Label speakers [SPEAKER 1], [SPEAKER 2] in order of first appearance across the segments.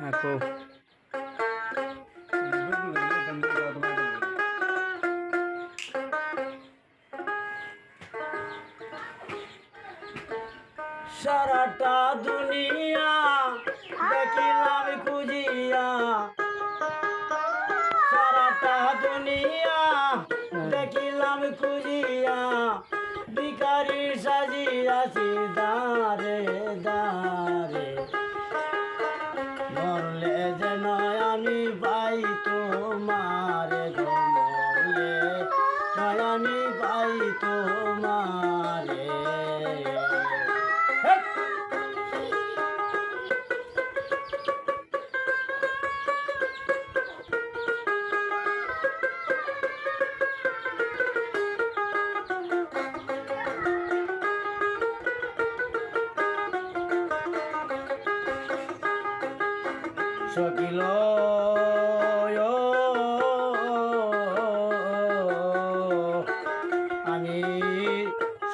[SPEAKER 1] Aku সারাটা দুনিয়া দেখিলাম খুঁজিয়া, সারাটা দুনিয়া দেখিলাম খুঁজিয়া, ভিখারি সাজিয়াছি দাঁড়ে দাঁড়ে, মরলে যেন আমি পাই তোমারে গো, মরলে আমি পাই তোমারে। সকিল আমি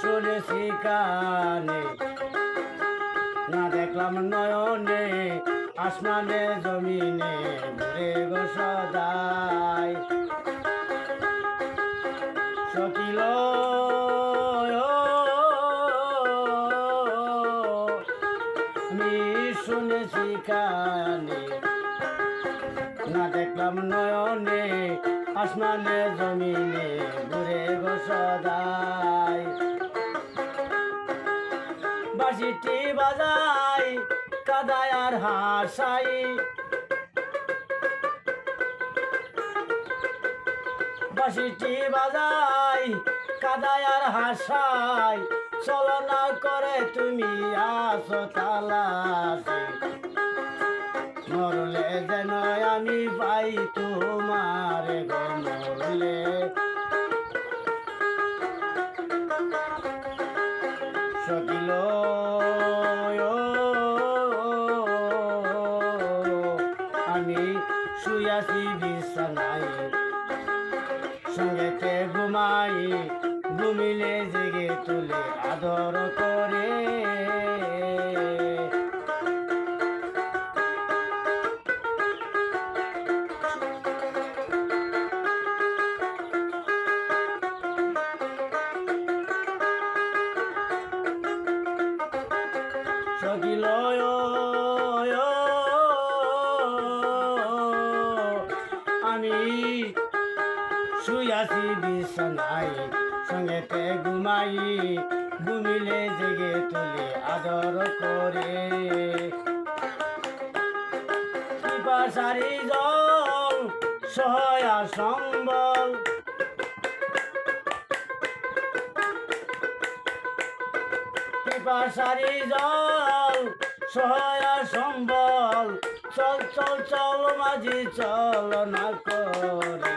[SPEAKER 1] শুনেছি কানে, না দেখলাম নয়নে, আসমানে জমিনে ঘুরে গো সদাই। সকিল আমি শুনেছি কানে, না দেখলাম নয়নে, আসমানে জমিনে ঘুরে গো সদাই। বাঁশিটি বাজাই কাদায় আর হাসাই, বাঁশিটি বাজাই কাদায় আর হাসাই, চলনা করে তুমি আসো তালাশি, মরলে যেন আমি পাই তোমারে গো, মরলে সকিল আমি শুয়াছি বিছানায়, সঙ্গেতে ঘুমাই, ঘুমিলে জেগে তুলে আদর করে। সকিল আমি শুয়াছি বিছানায়, সঙ্গেতে ঘুমাই, ঘুমিলে জেগে তুলে আদর করে। পিপাসারি জল সহায়া সম্বল, পিপাসারি জল সহায়া সম্বল, চল চল চল মাঝি চল না করে।